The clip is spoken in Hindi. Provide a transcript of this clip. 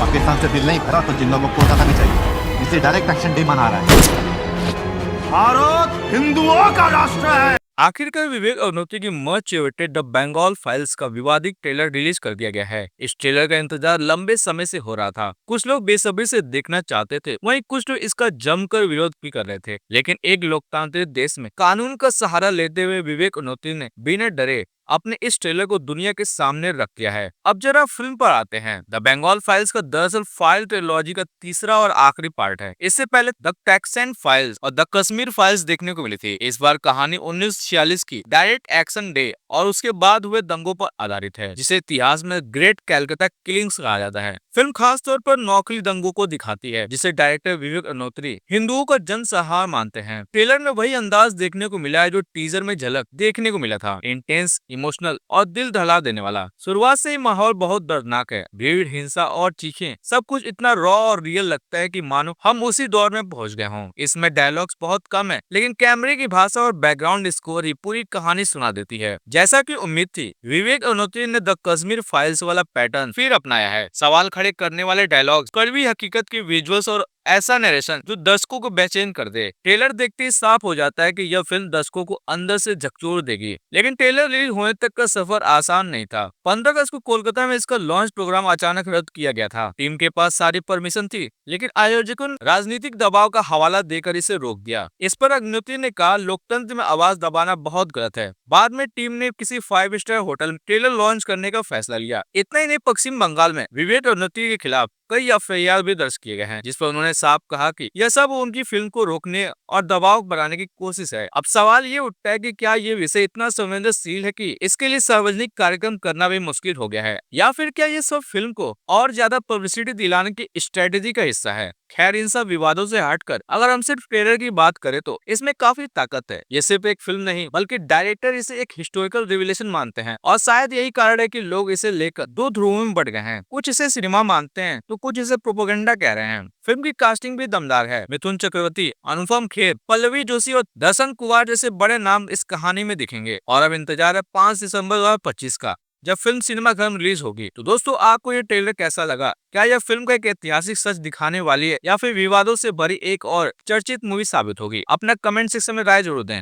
पाकिस्तान से दिल नहीं भरा तो जिन लोगों को पता नहीं चाहिए, इसे डायरेक्ट एक्शन डे मना रहा है। भारत हिंदुओं का राष्ट्र है। आखिरकार विवेक अग्निहोत्री की much awaited the Bengal files का विवादित ट्रेलर रिलीज कर दिया गया है। इस ट्रेलर का इंतजार लंबे समय से हो रहा था। कुछ लोग बेसब्री से देखना चाहते थे, वहीं कुछ लोग इसका जमकर विरोध भी कर रहे थे। लेकिन एक लोकतांत्रिक देश में कानून का सहारा लेते हुए विवेक अग्निहोत्री ने बिना डरे अपने इस ट्रेलर को दुनिया के सामने रख दिया है। अब जरा फिल्म पर आते हैं। द बंगाल फाइल्स का दरअसल फाइल ट्रिलॉजी का तीसरा और आखिरी पार्ट है। इससे पहले द टैक्सन फाइल्स और द कश्मीर फाइल्स देखने को मिली थी। इस बार कहानी 1946 की डायरेक्ट एक्शन डे और उसके बाद हुए दंगों पर आधारित है, जिसे इतिहास में ग्रेट कैलकाटा किलिंग्स कहा जाता है। फिल्म खास तौर पर नौकरी दंगों को दिखाती है, जिसे डायरेक्टर विवेक अग्निहोत्री हिंदुओं का जनसहार मानते हैं। ट्रेलर में वही अंदाज देखने को मिला है जो टीजर में झलक देखने को मिला था। इंटेंस, इमोशनल और दिल दहला देने वाला। शुरुआत से ही माहौल बहुत दर्दनाक है। भीड़, हिंसा और चीखें, सब कुछ इतना रॉ और रियल लगता है कि मानो हम उसी दौर में पहुंच गए हों। इसमें डायलॉग्स बहुत कम है, लेकिन कैमरे की भाषा और बैकग्राउंड स्कोर ही पूरी कहानी सुना देती है। जैसा कि उम्मीद थी, विवेक अग्निहोत्री ने द कश्मीर फाइल्स वाला पैटर्न फिर अपनाया है। सवाल खड़े करने वाले डायलॉग्स, कड़वी हकीकत की विजुअल्स और ऐसा नरेशन जो दर्शकों को बेचैन कर दे। ट्रेलर देखते ही साफ हो जाता है कि यह फिल्म दर्शकों को अंदर से झकझोर देगी। लेकिन ट्रेलर रिलीज होने तक का सफर आसान नहीं था। 15 अगस्त को कोलकाता में इसका लॉन्च प्रोग्राम अचानक रद्द किया गया था। टीम के पास सारी परमिशन थी, लेकिन आयोजकों ने राजनीतिक दबाव का हवाला देकर इसे रोक दिया। इस पर अग्निहोत्री ने कहा, लोकतंत्र में आवाज दबाना बहुत गलत है। बाद में टीम ने किसी 5 स्टार होटल में ट्रेलर लॉन्च करने का फैसला लिया। इतना ही नहीं, पश्चिम बंगाल में विवेक अग्निहोत्री के खिलाफ कई एफआईआर भी दर्ज किए गए हैं, जिस पर उन्होंने साफ कहा कि यह सब उनकी फिल्म को रोकने और दबाव बनाने की कोशिश है। अब सवाल ये उठता है कि क्या ये विषय इतना संवेदनशील है कि इसके लिए सार्वजनिक कार्यक्रम करना भी मुश्किल हो गया है, या फिर क्या ये सब फिल्म को और ज्यादा पब्लिसिटी दिलाने की स्ट्रेटेजी का हिस्सा है। खैर, इन सब विवादों से हटकर अगर हम सिर्फ ट्रेलर की बात करें तो इसमें काफी ताकत है। ये सिर्फ एक फिल्म नहीं, बल्कि डायरेक्टर इसे एक हिस्टोरिकल रिविलेशन मानते हैं, और शायद यही कारण है कि लोग इसे लेकर दो ध्रुवों में बढ़ गए हैं। कुछ इसे सिनेमा मानते हैं तो कुछ इसे प्रोपेगेंडा कह रहे हैं। फिल्म की कास्टिंग भी दमदार है। मिथुन चक्रवर्ती, अनुपम खेर, पल्लवी जोशी और दर्शन कुमार जैसे बड़े नाम इस कहानी में दिखेंगे। और अब इंतजार है 5 दिसंबर 2025 का, जब फिल्म सिनेमा घर में रिलीज होगी। तो दोस्तों, आपको ये ट्रेलर कैसा लगा? क्या यह फिल्म का एक ऐतिहासिक सच दिखाने वाली है, या फिर विवादों से भरी एक और चर्चित मूवी साबित होगी? अपना कमेंट सेक्शन में राय जरूर दें।